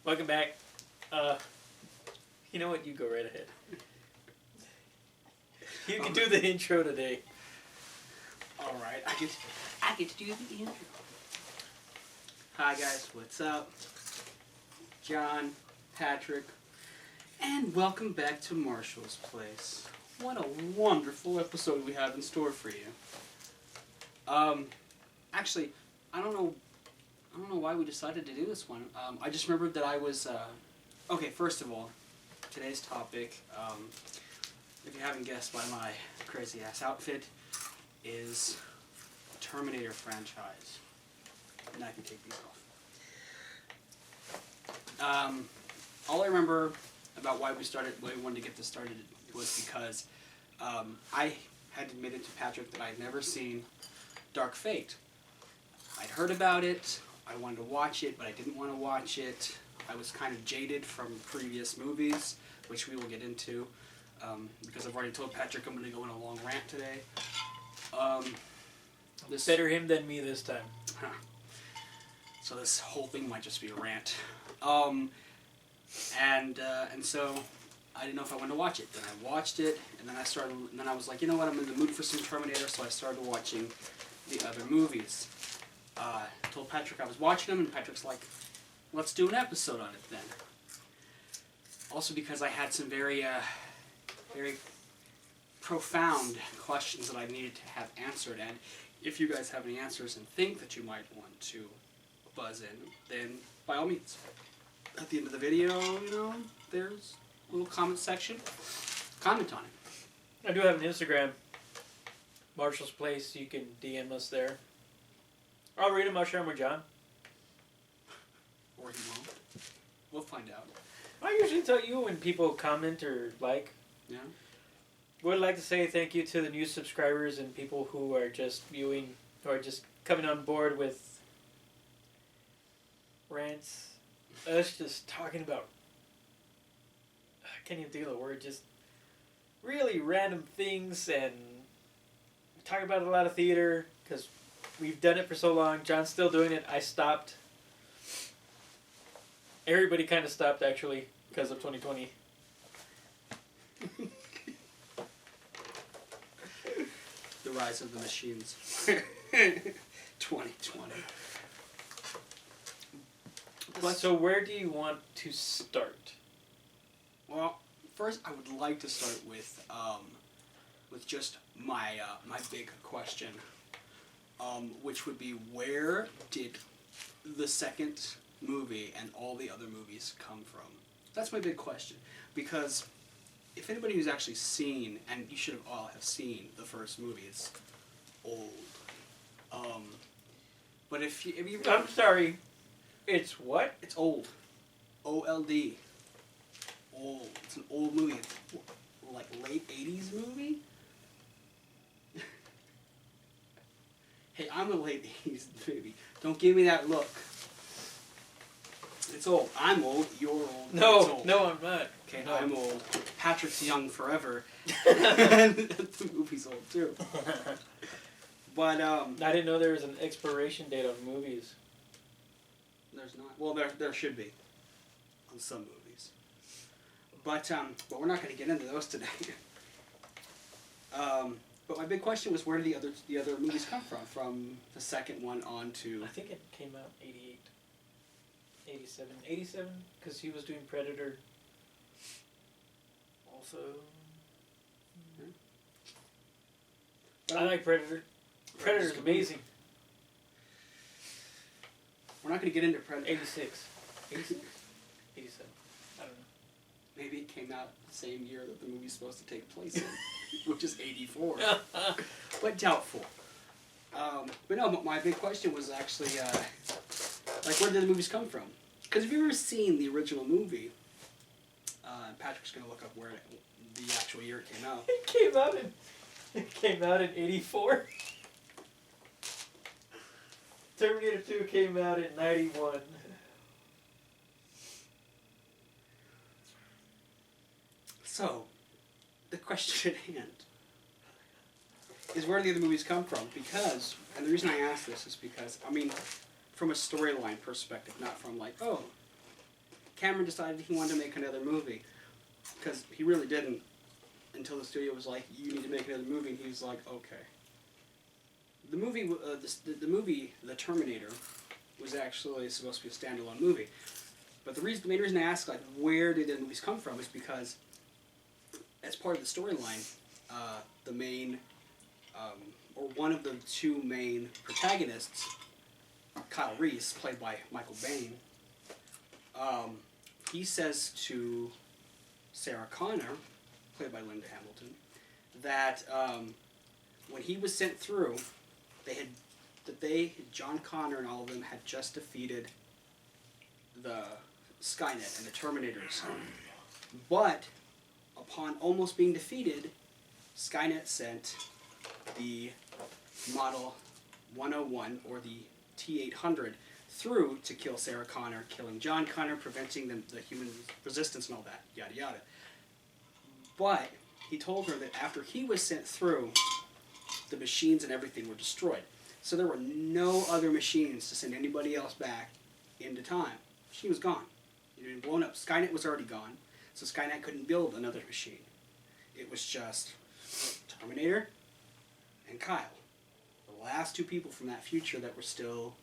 Welcome back. You know what? You go right ahead. You can do the intro today. All right, I get to do the intro. Hi guys, what's up? John, Patrick, and welcome back to Marshall's Place. What a wonderful episode we have in store for you. Actually, I don't know why we decided to do this one. I just remembered that I was. Okay, first of all, today's topic, if you haven't guessed by my crazy ass outfit, is Terminator franchise. And I can take these off. All I remember about why we wanted to get this started was because I had admitted to Patrick that I had never seen Dark Fate. I'd heard about it, I wanted to watch it, but I didn't want to watch it. I was kind of jaded from previous movies, which we will get into, because I've already told Patrick I'm going to go on a long rant today. Better him than me this time. Huh. So this whole thing might just be a rant. And so I didn't know if I wanted to watch it. Then I watched it, and then I was like, you know what, I'm in the mood for some Terminator, so I started watching the other movies. I told Patrick I was watching them, and Patrick's like, let's do an episode on it then. Also because I had some very profound questions that I needed to have answered, and if you guys have any answers and think that you might want to buzz in, then by all means. At the end of the video, there's a little comment section. Comment on it. I do have an Instagram, Marshall's Place. You can DM us there. I'll read them. I'll share them with John. Or he won't. We'll find out. I usually tell you when people comment or like. Yeah. Would like to say thank you to the new subscribers and people who are just viewing, or just coming on board with rants. Us just talking about, I can't even think of the word, just really random things, and we talk about a lot of theater because we've done it for so long. John's still doing it. I stopped. Everybody kind of stopped actually because of 2020. The rise of the machines. 2020. But so where do you want to start? Well, first I would like to start with just my big question, which would be, where did the second movie and all the other movies come from? That's my big question, because if anybody who's actually seen, and you should all have seen the first movie, it's old. But if you I'm sorry. It's what? It's old. O-L-D. Old. It's an old movie. It's like late 80s movie? Hey, I'm a late 80s baby. Don't give me that look. It's old. I'm old. You're old. No, no, I'm not. Okay, no. I'm old. Patrick's young forever. And the movie's old too. But I didn't know there was an expiration date on movies. There's not. Well, there should be on some movies, but we're not going to get into those today. But my big question was, where did the other movies come from? From the second one on to... I think it came out 88, 87, 87, because he was doing Predator. Also, I like Predator. Predator's amazing. We're not going to get into Predator. 86. 86? 87. I don't know. Maybe it came out the same year that the movie's supposed to take place in, which is 84. But doubtful. But no, my big question was actually, where did the movies come from? Because if you've ever seen the original movie, Patrick's going to look up where the actual year it came out. It came out in 84. Terminator 2 came out in 91. So, the question at hand is, where do the other movies come from? Because, and the reason I ask this is because, I mean, from a storyline perspective, not from like, oh, Cameron decided he wanted to make another movie. Because he really didn't until the studio was like, you need to make another movie, and he was like, okay. The movie, the movie, The Terminator, was actually supposed to be a standalone movie. But the main reason I asked, like, where did the movies come from is because, as part of the storyline, the main, or one of the two main protagonists, Kyle Reese, played by Michael Biehn, he says to Sarah Connor, played by Linda Hamilton, that when he was sent through, John Connor and all of them had just defeated the Skynet and the Terminators. But upon almost being defeated, Skynet sent the Model 101, or the T-800, through to kill Sarah Connor, killing John Connor, preventing the human resistance and all that, yada yada. But he told her that after he was sent through, the machines and everything were destroyed. So there were no other machines to send anybody else back into time. She was gone. It had been blown up. Skynet was already gone, so Skynet couldn't build another machine. It was just Terminator and Kyle. The last two people from that future that were still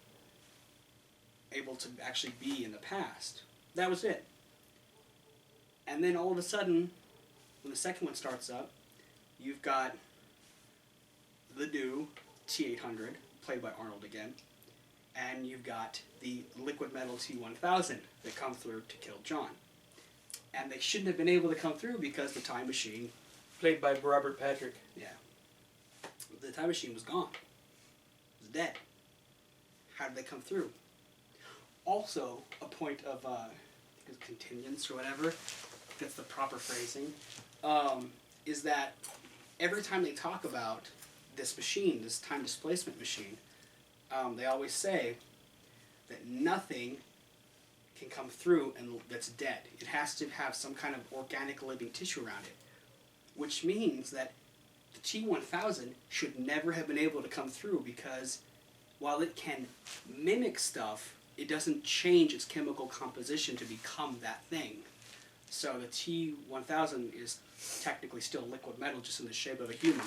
able to actually be in the past. That was it. And then all of a sudden, when the second one starts up, you've got the new T-800, played by Arnold again, and you've got the liquid metal T-1000 that come through to kill John. And they shouldn't have been able to come through because the time machine... Played by Robert Patrick. Yeah. The time machine was gone. It was dead. How did they come through? Also, a point of contingence or whatever, that's the proper phrasing, is that every time they talk about this machine, this time displacement machine, they always say that nothing can come through and that's dead. It has to have some kind of organic living tissue around it, which means that the T-1000 should never have been able to come through, because while it can mimic stuff, it doesn't change its chemical composition to become that thing. So the T-1000 is technically still liquid metal, just in the shape of a human.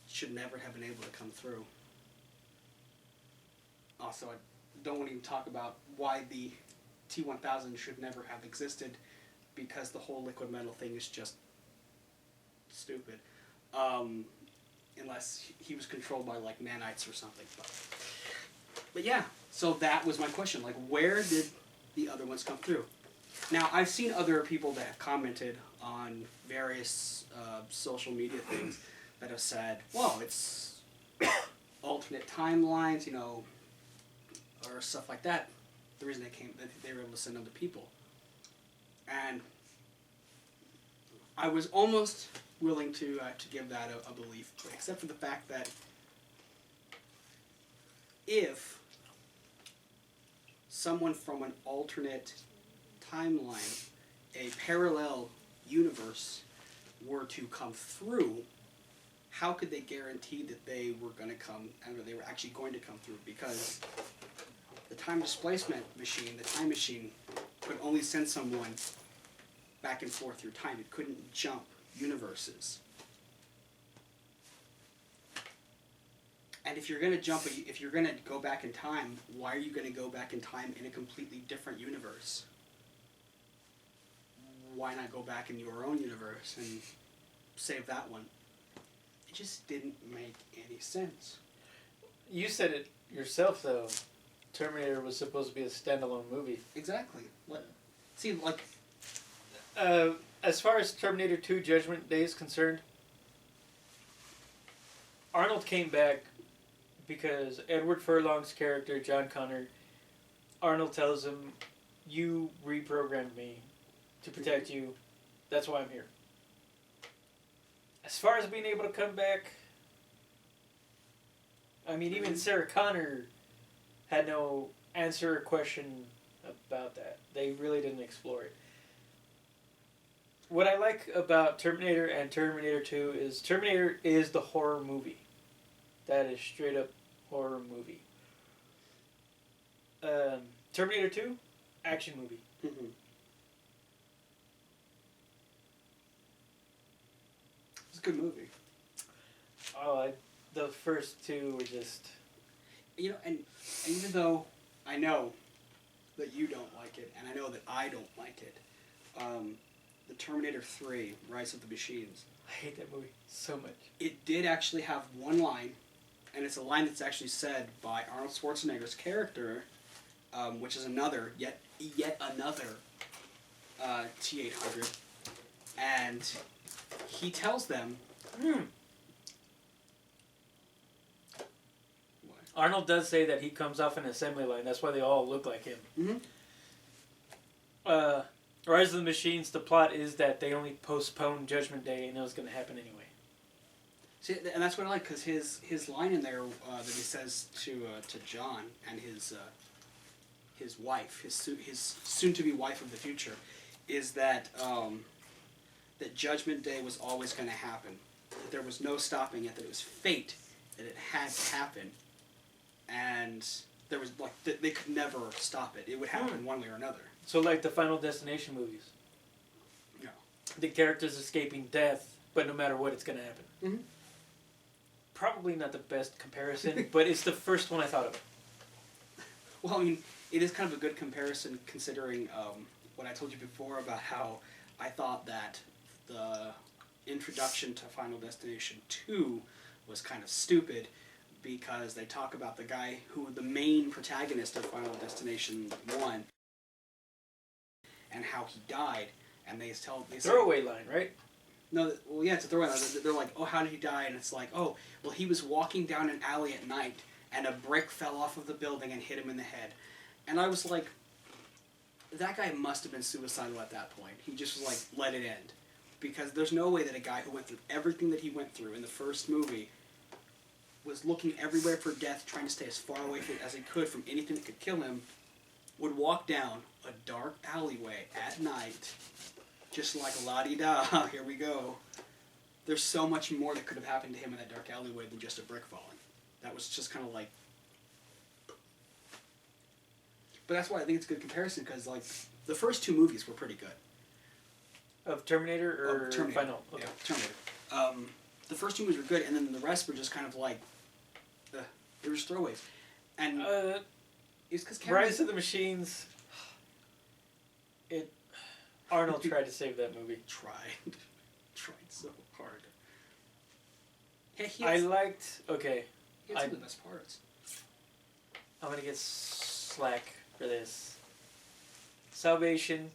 Should never have been able to come through. Also, I don't want to even talk about why the T-1000 should never have existed, because the whole liquid metal thing is just stupid. Unless he was controlled by, like, nanites or something. But yeah, so that was my question. Like, where did the other ones come through? Now, I've seen other people that have commented on various social media things that have said, well, it's alternate timelines, you know, or stuff like that. The reason they were able to send other people. And I was almost willing to give that a belief, except for the fact that if someone from an alternate timeline, a parallel universe, were to come through, how could they guarantee that they were going to come, and they were actually going to come through? Because the time displacement machine, the time machine, could only send someone back and forth through time. It couldn't jump universes. And if you're going to go back in time, why are you going to go back in time in a completely different universe? Why not go back in your own universe and save that one? It just didn't make any sense. You said it yourself, though. Terminator was supposed to be a standalone movie. Exactly. See, like... as far as Terminator 2 Judgment Day is concerned, Arnold came back because Edward Furlong's character, John Connor, Arnold tells him, you reprogrammed me to protect you. That's why I'm here. As far as being able to come back, I mean, even Sarah Connor had no answer or question about that. They really didn't explore it. What I like about Terminator and Terminator 2 is Terminator is the horror movie. That is straight up horror movie. Terminator 2, action movie. Mm-hmm. It's a good movie. Oh, the first two were just... You know, and even though I know that you don't like it, and I know that I don't like it, the Terminator 3, Rise of the Machines. I hate that movie so much. It did actually have one line, and it's a line that's actually said by Arnold Schwarzenegger's character, which is yet another T-800, and he tells them... Arnold does say that he comes off an assembly line. That's why they all look like him. Mm-hmm. Rise of the Machines, the plot is that they only postponed Judgment Day, and it was going to happen anyway. See, and that's what I like, because his line in there that he says to John and his wife, his soon-to-be wife of the future, is that that Judgment Day was always going to happen. That there was no stopping it. That it was fate. That it had to happen. And there was they could never stop it. It would happen one way or another. So like the Final Destination movies. Yeah. The character's escaping death, but no matter what, it's going to happen. Mm-hmm. Probably not the best comparison, but it's the first one I thought of. Well, I mean, it is kind of a good comparison considering what I told you before about how I thought that the introduction to Final Destination 2 was kind of stupid, because they talk about the guy who, the main protagonist of Final Destination 1, and how he died, and they say, Throwaway line, right? No, well, yeah, it's a throwaway line. They're like, oh, how did he die? And it's like, oh, well, he was walking down an alley at night, and a brick fell off of the building and hit him in the head. And I was like, that guy must have been suicidal at that point. He just was like, let it end. Because there's no way that a guy who went through everything that he went through in the first movie was looking everywhere for death, trying to stay as far away from as he could from anything that could kill him, would walk down a dark alleyway at night, just like la-di-da, here we go. There's so much more that could have happened to him in that dark alleyway than just a brick falling. That was just kind of like... But that's why I think it's a good comparison, because like the first two movies were pretty good. Of Terminator or Terminator. Final? Okay. Yeah, Terminator. The first two movies were good, and then the rest were just kind of like... they were just throwaways. And it's because Rise of the Machines... Arnold tried to save that movie. Tried so hard. Yeah, I liked... Okay. He had some of the best parts. I'm going to get slack for this. Salvation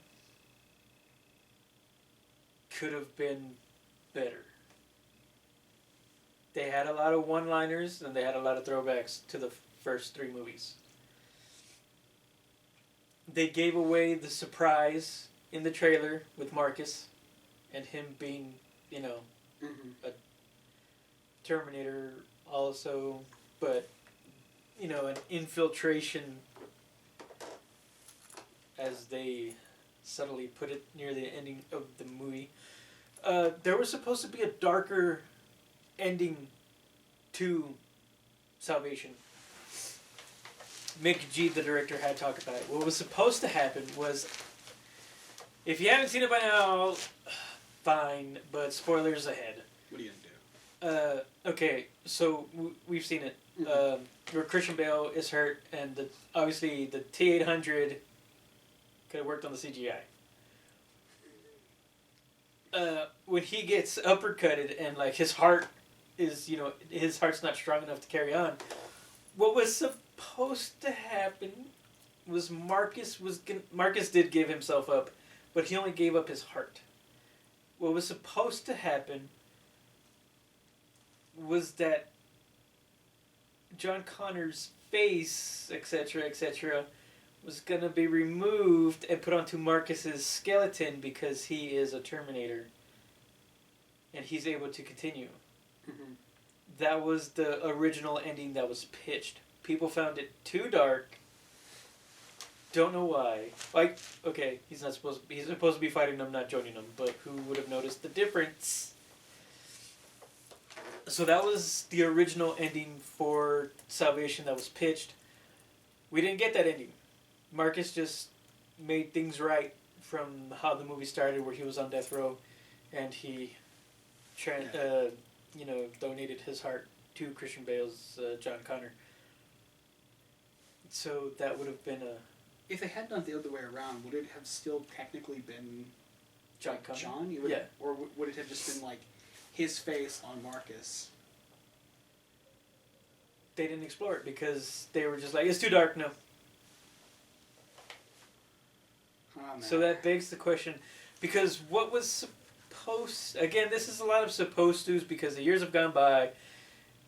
could have been better. They had a lot of one-liners, and they had a lot of throwbacks to the first three movies. They gave away the surprise in the trailer with Marcus and him being, a Terminator also, but, an infiltration, as they subtly put it near the ending of the movie. There was supposed to be a darker ending to Salvation. Mick G, the director, had talked about it. What was supposed to happen was, if you haven't seen it by now, fine, but spoilers ahead. What are you going to do? Okay, so we've seen it. Where Christian Bale is hurt, and obviously the T-800 could have worked on the CGI. When he gets uppercutted and like his heart is, his heart's not strong enough to carry on. What was supposed to happen was Marcus did give himself up, but he only gave up his heart. What was supposed to happen was that John Connor's face, etc., was going to be removed and put onto Marcus's skeleton because he is a Terminator. And he's able to continue. Mm-hmm. That was the original ending that was pitched. People found it too dark. Don't know why. Like, okay, he's supposed to be fighting them, not joining them, but who would have noticed the difference? So that was the original ending for Salvation that was pitched. We didn't get that ending. Marcus just made things right from how the movie started, where he was on death row, and he, donated his heart to Christian Bale's John Connor. So that would have been a... If they had done it the other way around, would it have still technically been John Connor? John? Yeah. Or would it have just been like his face on Marcus? They didn't explore it because they were just like, it's too dark, no. Oh, man. So that begs the question, because what was supposed... Again, this is a lot of supposed to's because the years have gone by,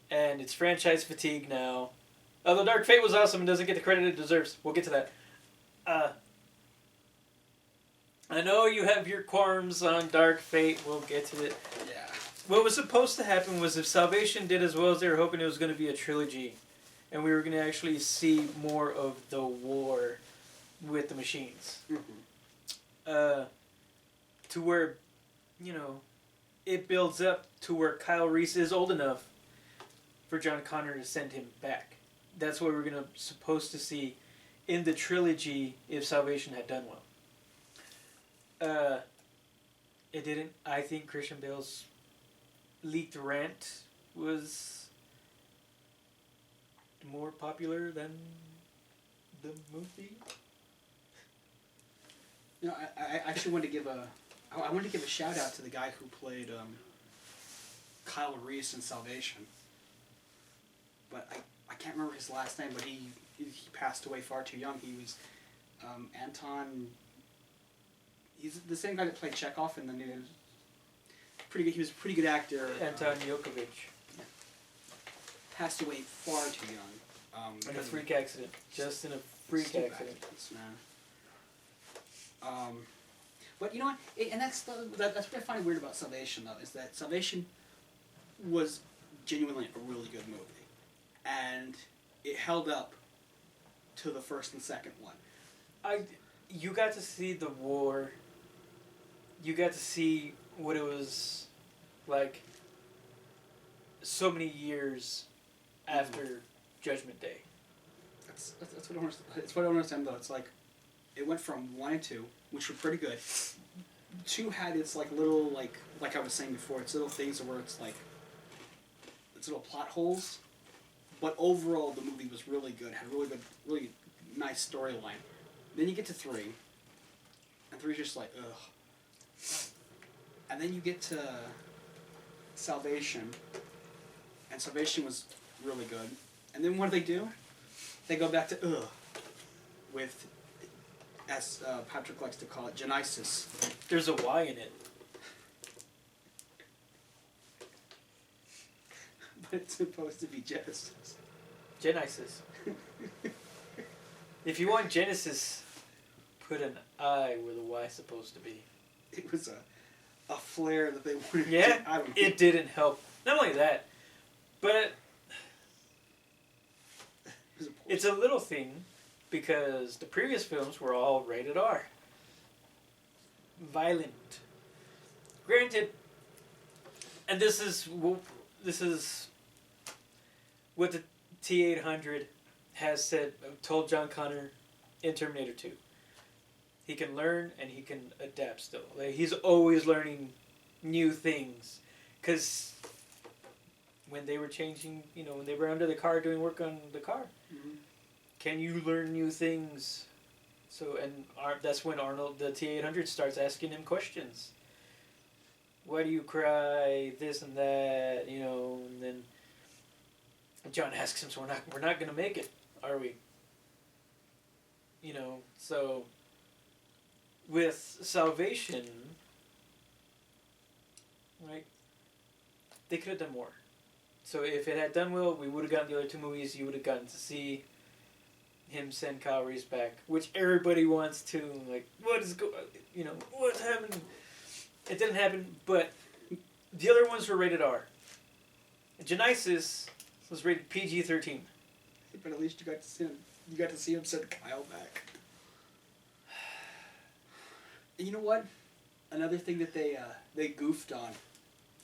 and it's franchise fatigue now. Although Dark Fate was awesome and doesn't get the credit it deserves. We'll get to that. I know you have your qualms on Dark Fate. We'll get to it. Yeah. What was supposed to happen was if Salvation did as well as they were hoping, it was going to be a trilogy. And we were going to actually see more of the war with the machines. Mm-hmm. To where, it builds up to where Kyle Reese is old enough for John Connor to send him back. That's what we're supposed to see in the trilogy if Salvation had done well. It didn't. I think Christian Bale's leaked Rant was more popular than the movie. I actually wanted to give a shout out to the guy who played Kyle Reese in Salvation. But I can't remember his last name, but he passed away far too young. He was Anton. He's the same guy that played Chekhov in the news. Pretty good. He was a pretty good actor. Anton Yokovich. Passed away far too young. In a freak accident. Just in a freak accident. Man. But you know what? And that's what I find weird about Salvation, though, is that Salvation was genuinely a really good movie. And it held up to the first and second one. You got to see the war. You got to see what it was like so many years after Judgment Day. That's what I understand. That's what I don't understand, though. It's like it went from 1 and 2, which were pretty good. 2 had its little like I was saying before, it's little things where it's little plot holes. But overall, the movie was really good. Had a really good, really nice storyline. Then you get to 3, and 3's just like ugh. And then you get to Salvation, and Salvation was really good. And then what do? They go back to ugh, with, as Patrick likes to call it, Genesis. There's a Y in it. But it's supposed to be Genesis. Genesis. If you want Genesis, put an I where the Y is supposed to be. It was a flair that they wanted to... it didn't help. Not only that, but it's a little thing because the previous films were all rated R. Violent. Granted, and this is what the T-800 has told John Connor in Terminator 2. He can learn and he can adapt still. He's always learning new things. Because when they were changing, when they were under the car doing work on the car, can you learn new things? So, and that's when Arnold, the T-800, starts asking him questions. Why do you cry? This and that, and then John asks him, so we're not going to make it, are we? So with Salvation, right, they could have done more. So if it had done well, we would have gotten the other 2 movies. You would have gotten to see him send Kyle Reese back, which everybody wants to. Like, what's happening? It didn't happen, but the other ones were rated R. Genesis was rated PG-13. But at least you got to see him. You got to see him send Kyle back. And you know what? Another thing that they goofed on.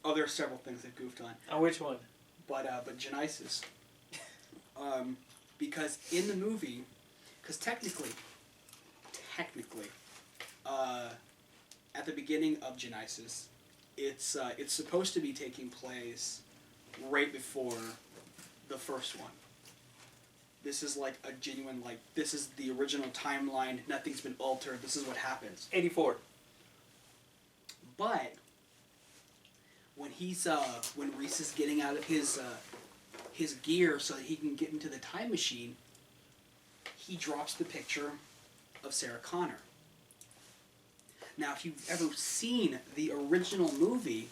Oh, there are several things they goofed on. On which one? But Genesis. Because in the movie, because technically, technically. At the beginning of Genesis, it's supposed to be taking place right before the first one. This is like a genuine, like, this is the original timeline, nothing's been altered, this is what happens. 84. But when when Reese is getting out of his gear so that he can get into the time machine, he drops the picture of Sarah Connor. Now, if you've ever seen the original movie,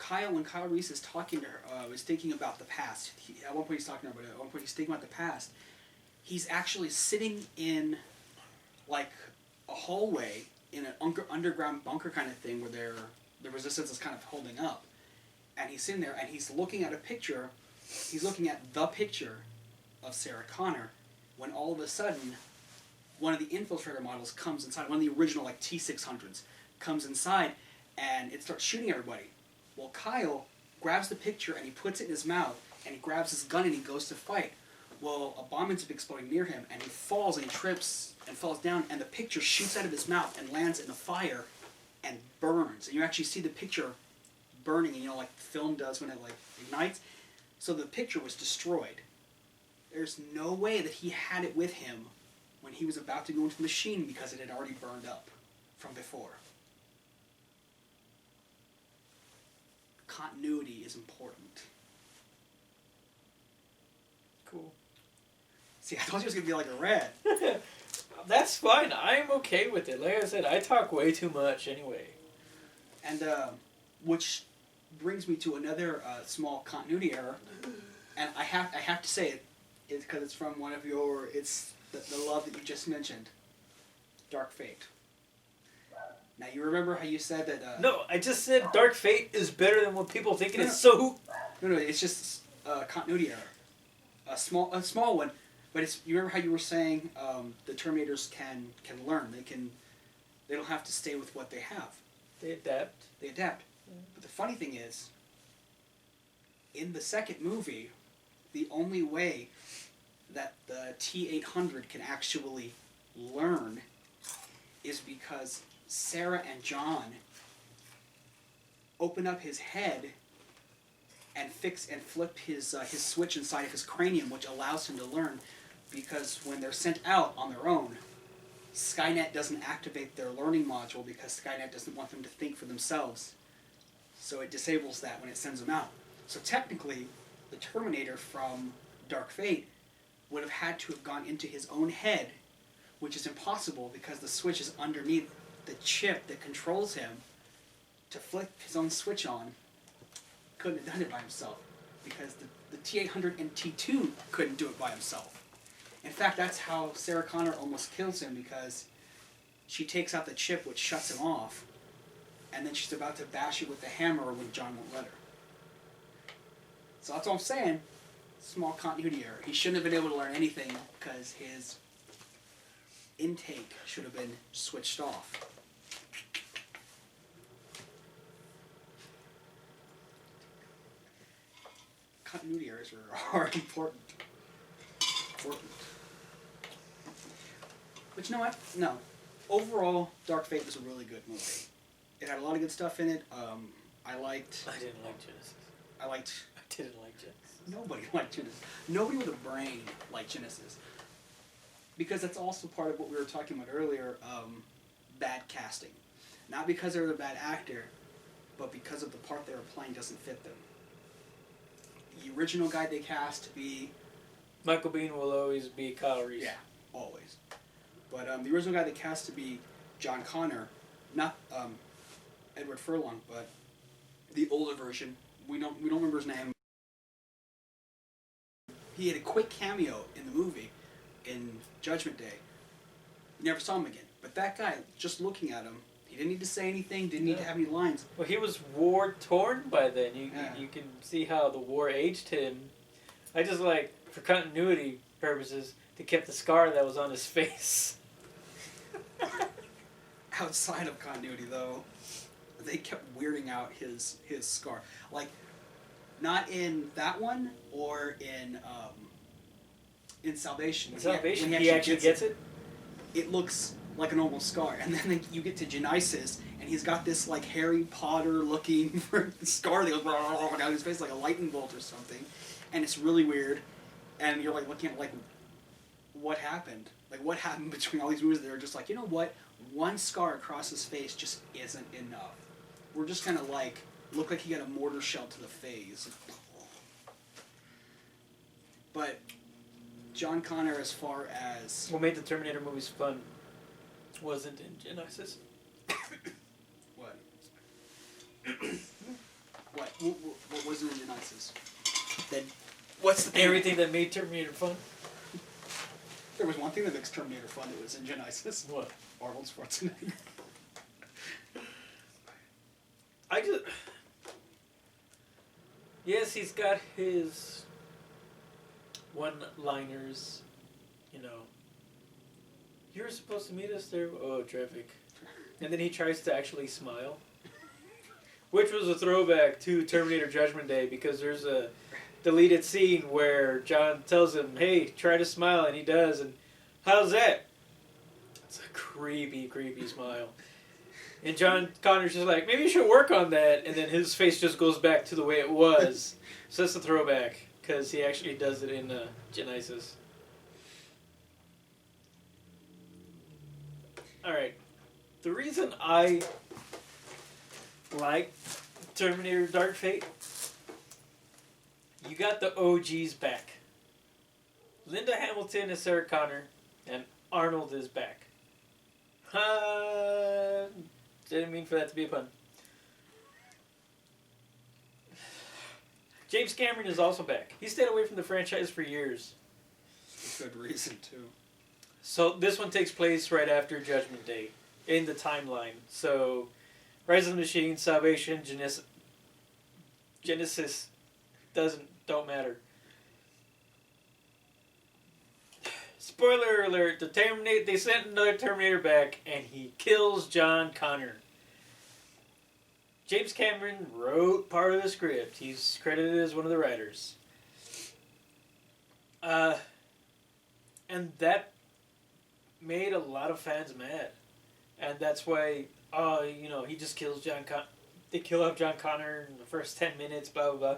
when Kyle Reese is talking to her, is thinking about the past. At one point he's talking about it. At one point he's thinking about the past. He's actually sitting in, like, a hallway in an underground bunker kind of thing where the resistance is kind of holding up. And he's sitting there and he's looking at a picture. He's looking at the picture of Sarah Connor when all of a sudden one of the infiltrator models comes inside, one of the original like T-600s comes inside and it starts shooting everybody. Well, Kyle grabs the picture and he puts it in his mouth and he grabs his gun and he goes to fight. Well, a bomb ends up exploding near him and he falls and he trips and falls down and the picture shoots out of his mouth and lands in the fire and burns. And you actually see the picture burning, and like film does when it like ignites. So the picture was destroyed. There's no way that he had it with him when he was about to go into the machine because it had already burned up from before. Continuity is important. Cool. See, I thought it was going to be like a red. That's fine. I'm okay with it. Like I said, I talk way too much anyway. And, which brings me to another small continuity error. And I have to say it, because it's from one of it's the love that you just mentioned. Dark Fate. Now, you remember how you said that... No, I just said Dark Fate is better than what people think it is, so... No, it's just a continuity error. A small one. But you remember how you were saying the Terminators can learn. They don't have to stay with what they have. They adapt. Yeah. But the funny thing is, in the second movie, the only way that the T-800 can actually learn is because Sarah and John open up his head and flip his switch inside of his cranium, which allows him to learn. Because when they're sent out on their own, Skynet doesn't activate their learning module because Skynet doesn't want them to think for themselves. So it disables that when it sends them out. So technically, the Terminator from Dark Fate would have had to have gone into his own head, which is impossible because the switch is underneath the chip that controls him. To flip his own switch on, couldn't have done it by himself because the T-800 and T-2 couldn't do it by himself. In fact, that's how Sarah Connor almost kills him, because she takes out the chip which shuts him off, and then she's about to bash it with the hammer when John won't let her. So that's all I'm saying. Small continuity error. He shouldn't have been able to learn anything because his intake should have been switched off. Continuity errors are important. But you know what? No. Overall, Dark Fate was a really good movie. It had a lot of good stuff in it. I didn't like Genesis. I didn't like Genesis. Nobody liked Genesis. Nobody with a brain liked Genesis. Because that's also part of what we were talking about earlier, bad casting. Not because they were a bad actor, but because of the part they were playing doesn't fit them. The original guy they cast to be... Michael Biehn will always be Kyle Reese. Yeah, always. But the original guy they cast to be John Connor, not Edward Furlong, but the older version. We don't remember his name. He had a quick cameo in the movie in Judgment Day. Never saw him again. But that guy, just looking at him, he didn't need to say anything, didn't need to have any lines. Well, he was war-torn by then. You can see how the war aged him. I just like, for continuity purposes, they kept the scar that was on his face. Outside of continuity, though, they kept weirding out his scar. Like, not in that one or in Salvation. In Salvation, he actually gets it? it looks like a normal scar. And then you get to Genesis, and he's got this like Harry Potter looking scar that goes down his face like a lightning bolt or something, and it's really weird. And you're like looking at like, what happened? Like what happened between all these movies? They're just like, you know what? One scar across his face just isn't enough. We're just gonna like look like he got a mortar shell to the face. But John Connor, as far as what made the Terminator movies fun wasn't in Genesis. what? What wasn't in Genesis? Then what's the thing? Everything that made Terminator fun. There was one thing that makes Terminator fun. It was in Genesis. What? Arnold Schwarzenegger. Yes, he's got his one-liners, you know. You were supposed to meet us there. Oh, traffic. And then he tries to actually smile. Which was a throwback to Terminator Judgment Day, because there's a deleted scene where John tells him, hey, try to smile, and he does, and how's that? It's a creepy, creepy smile. And John Connor's just like, maybe you should work on that, and then his face just goes back to the way it was. So that's a throwback, because he actually does it in Genesis. Alright, the reason I like Terminator Dark Fate, you got the OGs back. Linda Hamilton is Sarah Connor, and Arnold is back. Didn't mean for that to be a pun. James Cameron is also back. He stayed away from the franchise for years. Good reason, too. So this one takes place right after Judgment Day in the timeline. So Rise of the Machines, Salvation, Genesis don't matter. Spoiler alert, they sent another Terminator back and he kills John Connor. James Cameron wrote part of the script. He's credited as one of the writers. And that made a lot of fans mad. And that's why, he just kills John Connor. They kill off John Connor in the first 10 minutes, blah, blah, blah.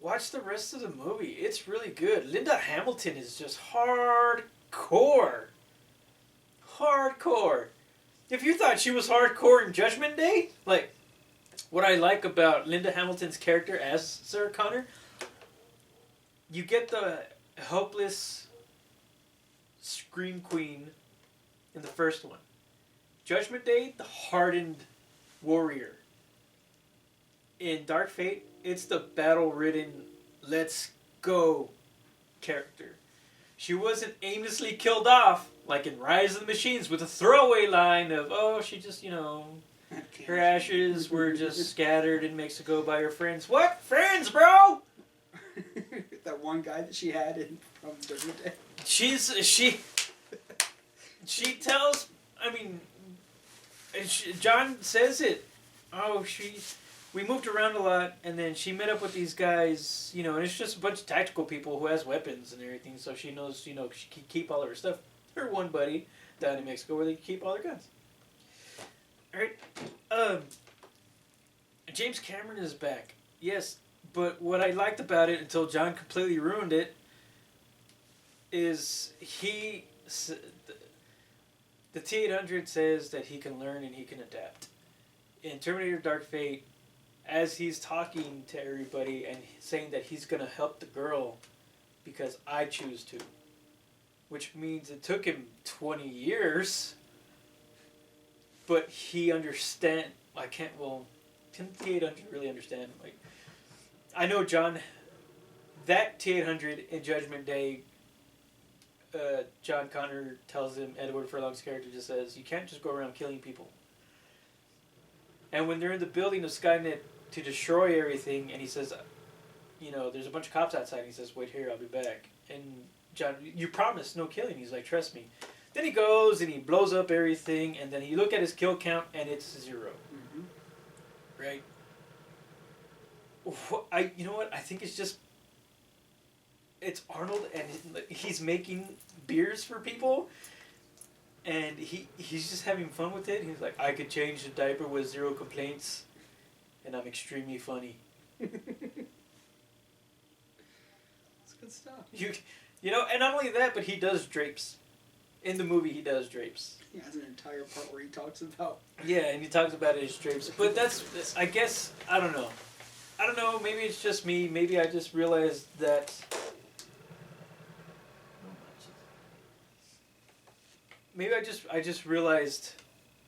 Watch the rest of the movie. It's really good. Linda Hamilton is just hardcore. Hardcore. If you thought she was hardcore in Judgment Day, like, what I like about Linda Hamilton's character as Sarah Connor, you get the helpless scream queen in the first one. Judgment Day, the hardened warrior. In Dark Fate, it's the battle-ridden, let's go character. She wasn't aimlessly killed off, like in Rise of the Machines, with a throwaway line of, she just, her ashes were just scattered in Mexico by her friends. What? Friends, bro? That one guy that she had from Judgment Day. She tells, John says it. We moved around a lot, and then she met up with these guys, and it's just a bunch of tactical people who has weapons and everything, so she knows, she can keep all of her stuff. Her one buddy down in Mexico where they keep all their guns. Alright, James Cameron is back. Yes, but what I liked about it, until John completely ruined it, is the T-800 says that he can learn and he can adapt. In Terminator Dark Fate, as he's talking to everybody and saying that he's going to help the girl because I choose to, which means it took him 20 years, but he can the T-800 really understand? Like, I know John, that T-800 in Judgment Day, John Connor tells him, Edward Furlong's character just says, you can't just go around killing people. And when they're in the building of Skynet to destroy everything, and he says, there's a bunch of cops outside, and he says, wait here, I'll be back. And John, you promised no killing. He's like, trust me. Then he goes and he blows up everything, and then you look at his kill count, and it's 0. Mm-hmm. Right? You know what? I think it's Arnold, and he's making beers for people. and he's just having fun with it. He's like, I could change the diaper with 0 complaints, and I'm extremely funny. That's good stuff. You know, and not only that, but he does drapes. In the movie, he does drapes. He has an entire part where he talks about. Yeah, and he talks about his drapes. But that's, I guess, I don't know. Maybe it's just me. Maybe I just realized that. Maybe I just realized,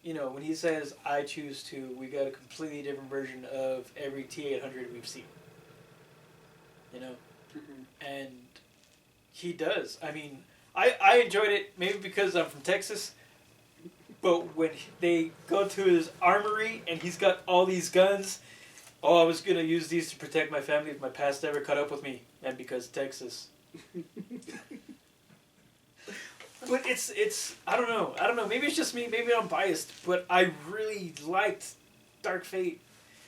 you know, when he says I choose to, we got a completely different version of every T-800 we've seen. You know, and he does. I mean, I enjoyed it maybe because I'm from Texas. But when they go to his armory and he's got all these guns, I was gonna use these to protect my family if my past ever caught up with me, and because Texas. But it's I don't know. Maybe it's just me. Maybe I'm biased. But I really liked Dark Fate,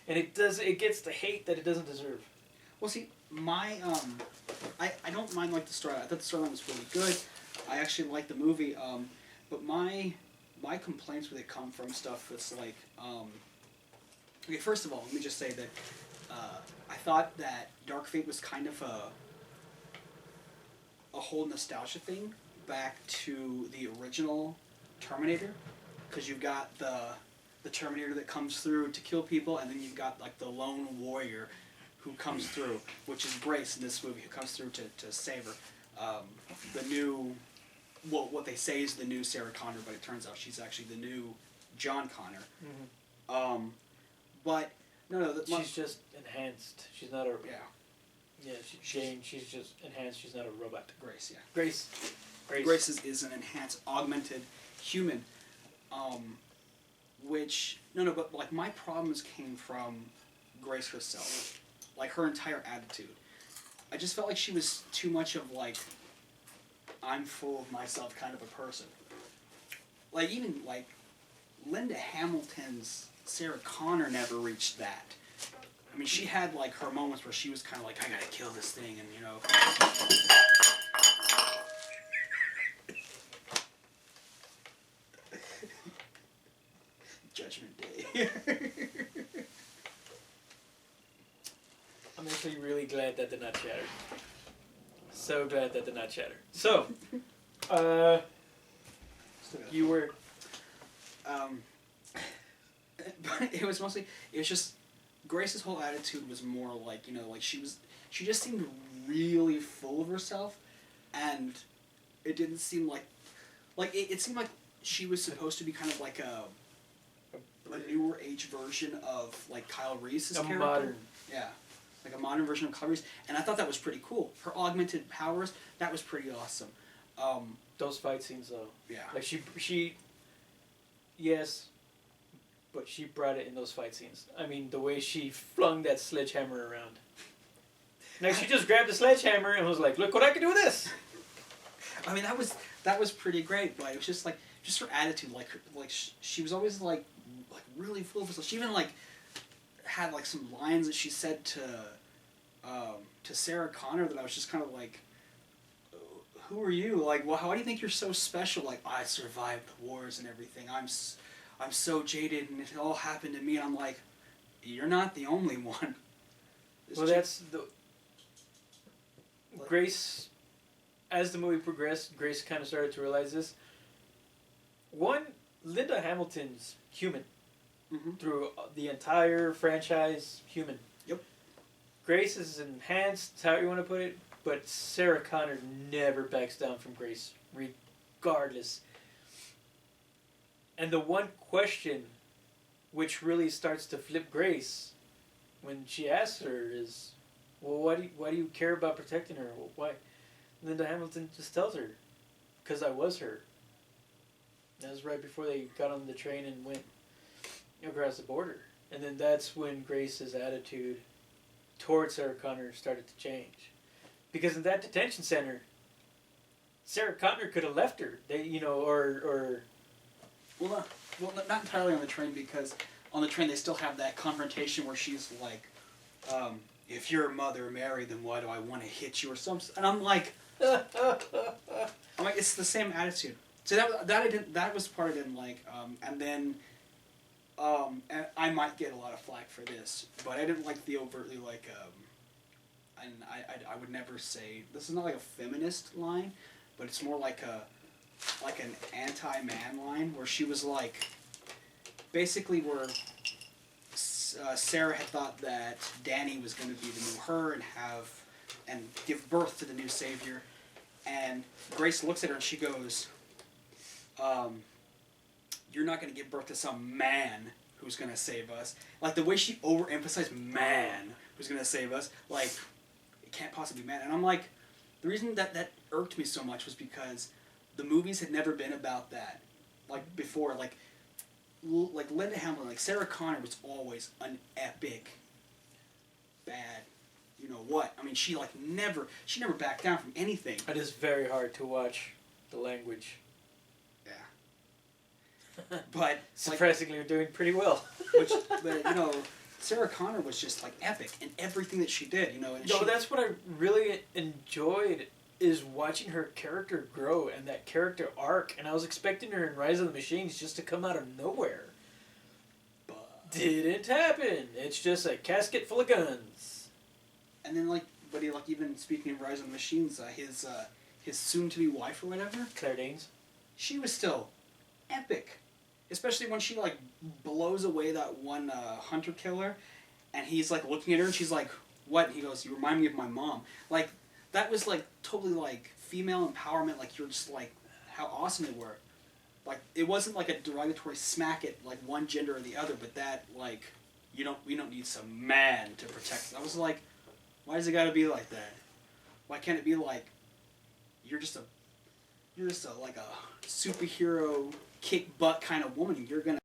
and it gets the hate that it doesn't deserve. Well, see, my I don't mind like the story. I thought the storyline was really good. I actually liked the movie. But my complaints with it come from stuff that's like okay. First of all, let me just say that I thought that Dark Fate was kind of a whole nostalgia thing back to the original Terminator, because you've got the Terminator that comes through to kill people, and then you've got like the lone warrior who comes through, which is Grace in this movie, who comes through to save her. The new, well, what they say is the new Sarah Connor, but it turns out she's actually the new John Connor. Mm-hmm. But no, she's just enhanced. She's not a yeah. She's Jane. She's just enhanced. She's not a robot. Grace, yeah. Grace is an enhanced, augmented human. But like my problems came from Grace herself, like her entire attitude. I just felt like she was too much of like, I'm full of myself kind of a person. Like even like Linda Hamilton's Sarah Connor never reached that. I mean, she had like her moments where she was kind of like, I gotta kill this thing, and you know. Judgment Day. I'm actually really glad that did not shatter. So glad that did not shatter. So, you were. But it was just Grace's whole attitude was more like, you know, like she just seemed really full of herself, and it didn't seem like it seemed like she was supposed to be kind of like a newer age version of like Kyle Reese's character. Modern. Yeah. Like a modern version of Kyle Reese, and I thought that was pretty cool. Her augmented powers, that was pretty awesome. Those fight scenes though. Yeah. Like she yes, but she brought it in those fight scenes. I mean, the way she flung that sledgehammer around. Like she just grabbed the sledgehammer and was like, "Look what I can do with this." I mean, that was pretty great, but it was just like her attitude, she was always like really full of herself. She even like had like some lines that she said to Sarah Connor that I was just kind of like, who are you? Like, well, how do you think you're so special? Like, I survived the wars and everything. I'm so jaded, and it all happened to me. And I'm like, you're not the only one. Well, that's the Grace. As the movie progressed, Grace kind of started to realize this. One, Linda Hamilton's human. Mm-hmm. Through the entire franchise, human. Yep. Grace is enhanced, however you want to put it, but Sarah Connor never backs down from Grace, regardless. And the one question which really starts to flip Grace when she asks her is, well, why do you care about protecting her? Well, why? Linda Hamilton just tells her, because I was her. That was right before they got on the train and went across the border. And then that's when Grace's attitude towards Sarah Connor started to change. Because in that detention center, Sarah Connor could have left her. Or Well, not entirely on the train, because on the train they still have that confrontation where she's like, if you're Mother Mary, then why do I want to hit you or something? And I'm like, it's the same attitude. So that was part I didn't like. And then and I might get a lot of flack for this, but I didn't like the overtly like and I would never say this is not like a feminist line, but it's more like an anti-man line where she was like basically where Sarah had thought that Danny was going to be the new her and give birth to the new savior, and Grace looks at her and she goes, "You're not going to give birth to some man who's going to save us." Like the way she overemphasized "man" who's going to save us, like it can't possibly be man. And I'm like, the reason that irked me so much was because the movies had never been about that, like before, like Linda Hamilton, like Sarah Connor was always an epic bad, you know what? I mean, she never backed down from anything. It is very hard to watch the language. Yeah. But surprisingly, you're doing pretty well. But you know, Sarah Connor was just like epic in everything that she did. You know, and that's what I really enjoyed is watching her character grow and that character arc. And I was expecting her in Rise of the Machines just to come out of nowhere. But didn't happen. It's just a casket full of guns. And then even speaking of Rise of the Machines, his soon-to-be wife or whatever, Claire Danes, she was still epic. Especially when she blows away that one hunter killer, and he's looking at her and she's like, "What?" And he goes, "You remind me of my mom." Like that was totally female empowerment. Like you're just how awesome they were. Like it wasn't a derogatory smack at one gender or the other, but that we don't need some man to protect us. I was like, why does it got to be like that? Why can't it be you're just a superhero kick butt kind of woman? You're gonna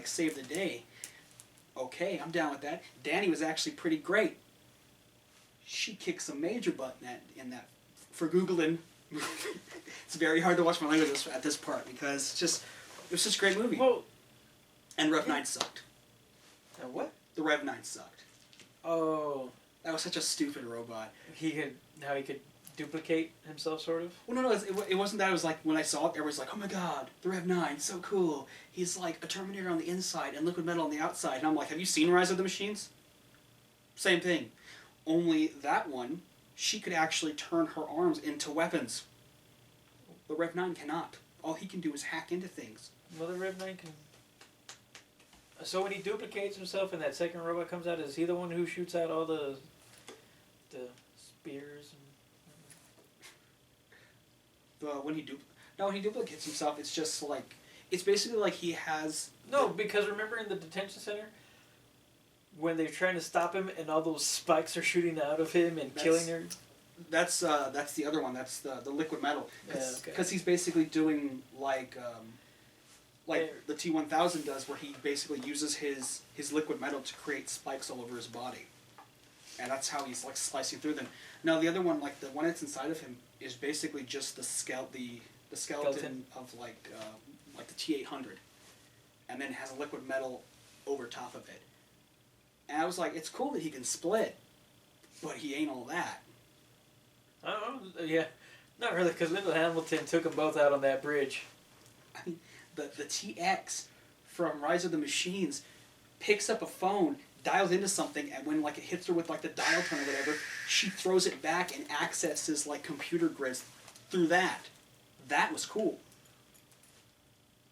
save the day. Okay, I'm down with that. Danny was actually pretty great. She kicked some major butt in that. For Googling, it's very hard to watch my language at this part because it was just a great movie. Well, and Rev 9 sucked. What? The Rev 9 sucked. Oh. That was such a stupid robot. He could duplicate himself, sort of? Well, no, it wasn't that. It was when I saw it, everybody's like, "Oh my god, the Rev 9, so cool. He's like a Terminator on the inside and liquid metal on the outside." And I'm like, have you seen Rise of the Machines? Same thing. Only that one, she could actually turn her arms into weapons. The Rev 9 cannot. All he can do is hack into things. Well, the Rev 9 can... So when he duplicates himself and that second robot comes out, is he the one who shoots out all the spears? When he duplicates himself, it's just it's basically he has... No, because remember in the detention center? When they're trying to stop him and all those spikes are shooting out of him and killing her? That's the other one. That's the liquid metal. Because he's basically doing the T-1000 does, where he basically uses his liquid metal to create spikes all over his body. And that's how he's slicing through them. Now the other one, the one that's inside of him, is basically just the skeleton of the T-800. And then has a liquid metal over top of it. And I was like, it's cool that he can split, but he ain't all that. I don't know. Yeah. Not really, because Linda Hamilton took them both out on that bridge. I mean, the TX from Rise of the Machines picks up a phone, dials into something, and when it hits her with the dial tone or whatever, she throws it back and accesses computer grids through that. That was cool.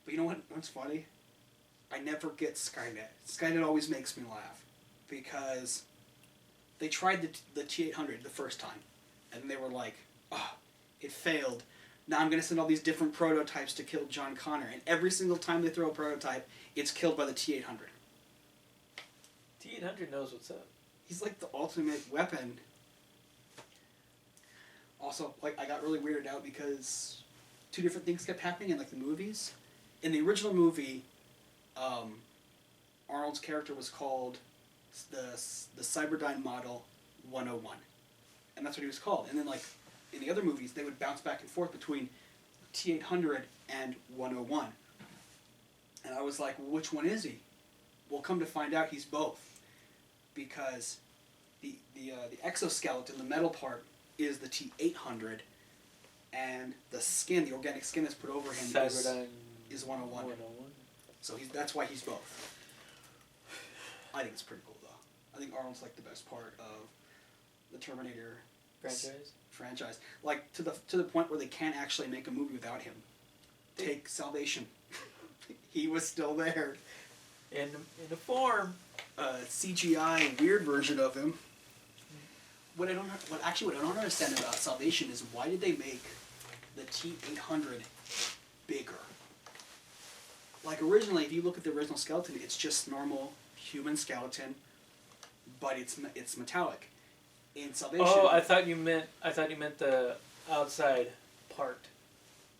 But you know what's funny? I never get Skynet. Skynet always makes me laugh. Because they tried the T-800 the first time, and they were like, "Oh, it failed. Now I'm going to send all these different prototypes to kill John Connor." And every single time they throw a prototype, it's killed by the T-800. T-800 knows what's up. He's the ultimate weapon. Also, I got really weirded out because two different things kept happening in the movies. In the original movie, Arnold's character was called the Cyberdyne Model 101, and that's what he was called. And then in the other movies, they would bounce back and forth between T-800 and 101. And I was like, well, which one is he? Well, come to find out, he's both, because the exoskeleton, the metal part, is the T-800, and the skin, the organic skin that's put over him is 101. 101. So that's why he's both. I think it's pretty cool though. I think Arnold's like the best part of the Terminator franchise. Like to the point where they can't actually make a movie without him. Take Salvation. He was still there. In a form. CGI weird version of him. What I don't understand about Salvation is why did they make the T-800 bigger? Like originally, if you look at the original skeleton, it's just normal human skeleton, but it's metallic. In Salvation. Oh, I thought you meant the outside part.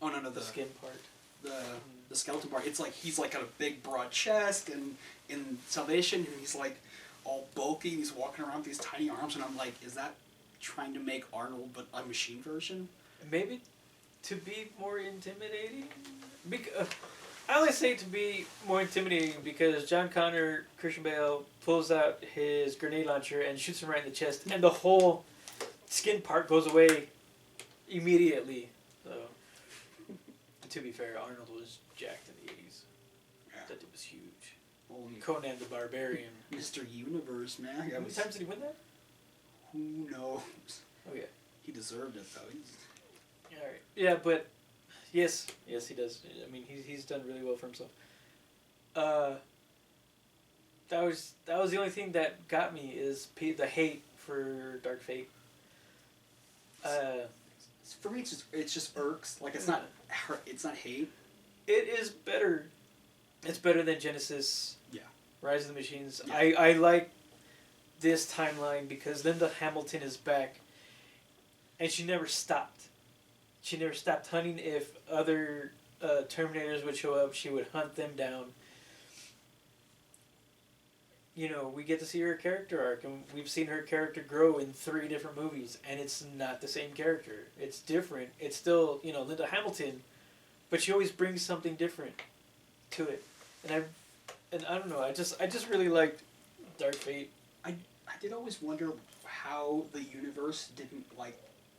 Oh no, the skin part. The skeleton part. It's like he's like got a big broad chest, and in Salvation he's like all bulky. And he's walking around with these tiny arms, and I'm like, is that trying to make Arnold but a machine version? Maybe to be more intimidating. I only say to be more intimidating because John Connor, Christian Bale, pulls out his grenade launcher and shoots him right in the chest, and the whole skin part goes away immediately. So, to be fair, Arnold was jacked in the 80s. Yeah. That dude was huge. Holy Conan the Barbarian. Mr. Universe, man. How many times did he win that? Who knows? Oh yeah. He deserved it though. All right. Yeah, but yes, he does. I mean, he's done really well for himself. That was the only thing that got me is the hate for Dark Fate. For me, it's just irks. Like it's not hate. It is better. It's better than Genesis. Yeah. Rise of the Machines. Yeah. I like this timeline because Linda Hamilton is back, and she never stopped. She never stopped hunting. If other Terminators would show up, she would hunt them down. You know, we get to see her character arc, and we've seen her character grow in 3 different movies, and it's not the same character. It's different. It's still, Linda Hamilton, but she always brings something different to it. And I don't know, I just really liked Dark Fate. I did always wonder how the universe didn't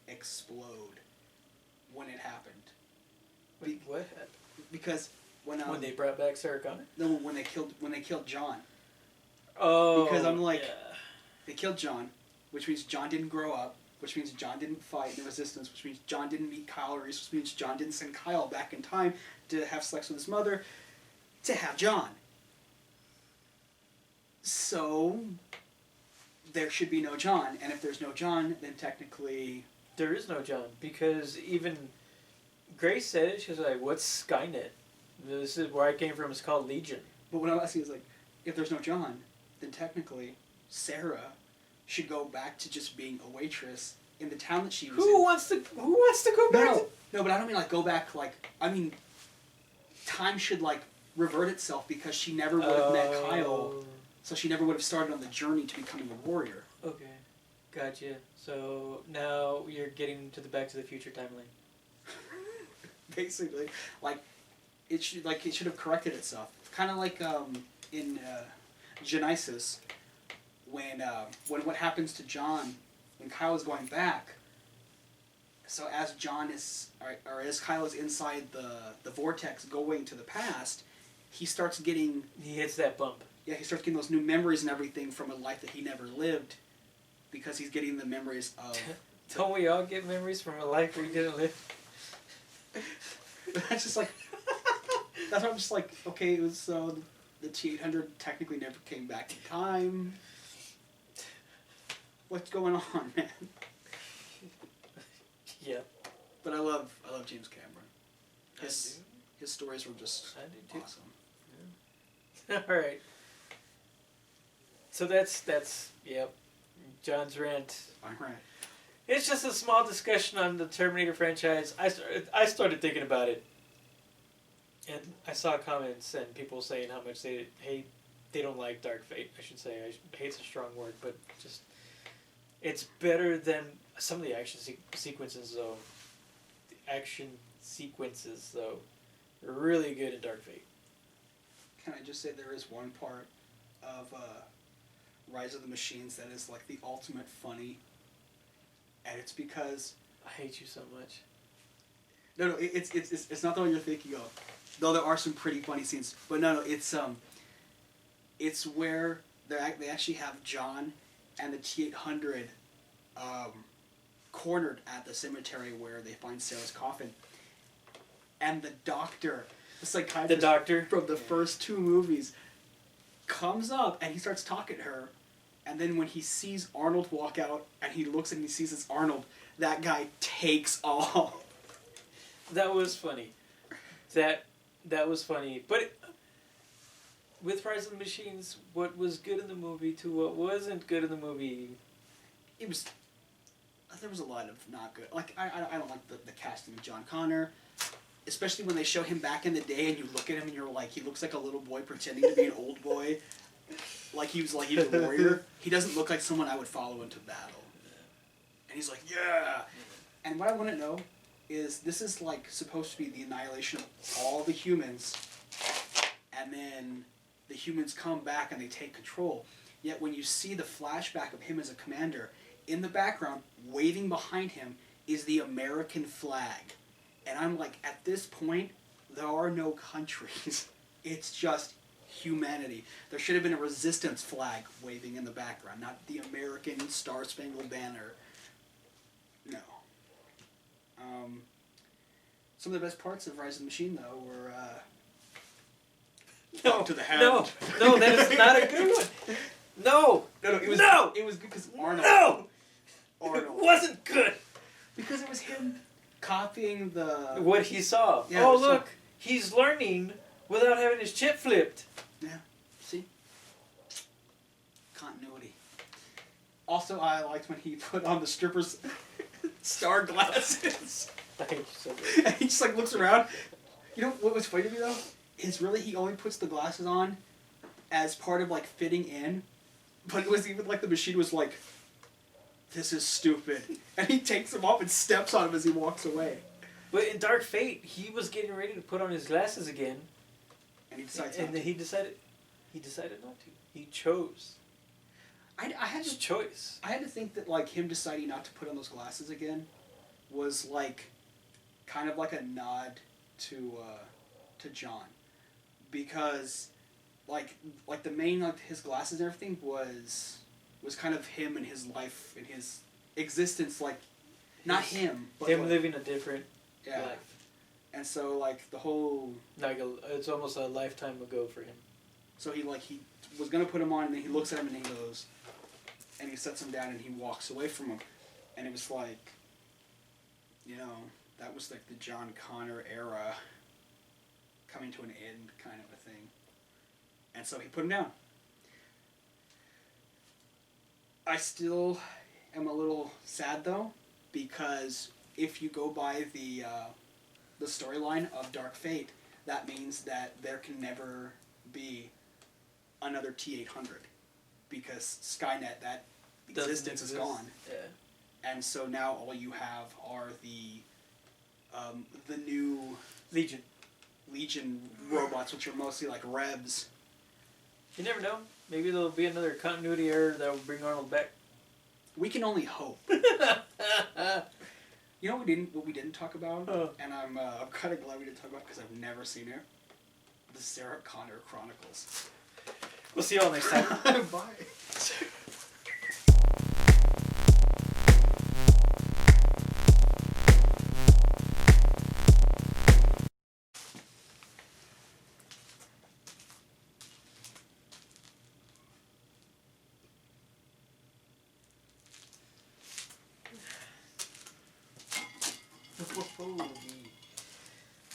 explode when it happened. What? Because when they brought back Sarah Connor? No, when they killed John. Oh. Because I'm like, yeah. They killed John, which means John didn't grow up, which means John didn't fight in the Resistance, which means John didn't meet Kyle Reese, which means John didn't send Kyle back in time to have sex with his mother, to have John. So there should be no John, and if there's no John, then technically there is no John, because even Grace said it. She was like, "What's Skynet? This is where I came from. It's called Legion." But what I'm asking is if there's no John, then technically Sarah should go back to just being a waitress in the town that she was in. Who wants to go back? No, but I don't mean go back. I mean, time should revert itself because she never would have met Kyle, so she never would have started on the journey to becoming a warrior. Okay, gotcha. So now you're getting to the Back to the Future timeline. Basically, it should have corrected itself. Kind of like in Genesis, when what happens to John when Kyle is going back. So as John is, or as Kyle is inside the vortex going to the past, he starts getting... He hits that bump. Yeah, he starts getting those new memories and everything from a life that he never lived, because he's getting the memories of... Don't we all get memories from a life we didn't live? That's just that's why I'm just okay, it was the T-800 technically never came back in time. What's going on, man? Yeah. But I love James Cameron. His stories were just awesome. Yeah. All right. So that's yep. John's rant. My rant. It's just a small discussion on the Terminator franchise. I started thinking about it, and I saw comments and people saying how much they don't like Dark Fate. I should say, hate's a strong word, but just it's better than some of the action sequences though. The action sequences though are really good in Dark Fate. Can I just say there is one part of Rise of the Machines that is the ultimate funny. And it's because... I hate you so much. No, it's not the one you're thinking of. Though there are some pretty funny scenes, but no, it's where they actually have John and the T-800 cornered at the cemetery where they find Sarah's coffin, and the doctor, the psychiatrist from the first two movies, comes up and he starts talking to her, and then when he sees Arnold walk out and he looks and he sees it's Arnold, that guy takes off. That was funny. That was funny. But with Rise of the Machines, what was good in the movie to what wasn't good in the movie, there was a lot of not good. Like, I don't like the casting of John Connor, especially when they show him back in the day and you look at him and you're like, he looks like a little boy pretending to be an old boy. Like he's a warrior. He doesn't look like someone I would follow into battle. And he's like, yeah! And what I want to know is, this is like supposed to be the annihilation of all the humans, and then the humans come back and they take control. Yet when you see the flashback of him as a commander, in the background, waving behind him, is the American flag. And I'm like, at this point, there are no countries. It's just humanity. There should have been a resistance flag waving in the background, not the American Star-Spangled Banner. No. Some of the best parts of Rise of the Machine, though, were to the hand. No, that is not a good one. No, it was good because Arnold. No, Arnold. It wasn't good Because it was him copying what he saw. Yeah, oh look, he's learning without having his chip flipped. Yeah, see, continuity. Also, I liked when he put on the stripper's star glasses. And he just like looks around. You know what was funny to me though? Is really he only puts the glasses on as part of like fitting in, but it was even like the machine was like, this is stupid, and he takes them off and steps on him as he walks away. But in Dark Fate, he was getting ready to put on his glasses again, and he decides. And then he decided not to. He chose. I had his choice. I had to think that like him deciding not to put on those glasses again was like kind of like a nod to John, because like the main like his glasses and everything was kind of him and his life and his existence, like not him, but him like, living a different life. And so like the whole it's almost a lifetime ago for him. So he was gonna put him on, and then he looks at him and he goes, and he sets him down and he walks away from him, and it was like, you know, that was like the John Connor era coming to an end kind of a thing. And so he put him down. I still am a little sad though, because if you go by the storyline of Dark Fate, that means that there can never be another T-800, because Skynet, that existence is gone. Yeah. And so now all you have are the new Legion robots, which are mostly like Rebs. You never know. Maybe there'll be another continuity error that will bring Arnold back. We can only hope. You know what we didn't talk about, and I'm kind of glad we didn't talk about, because I've never seen it. The Sarah Connor Chronicles. We'll see you all next time. Bye.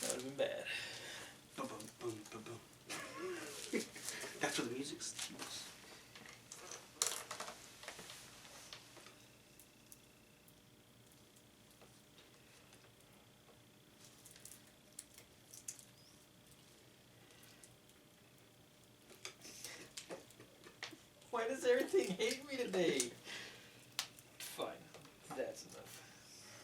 That would have been bad. Boom, boom, boom, boom, boom. That's where the music's. Why does everything hate me today?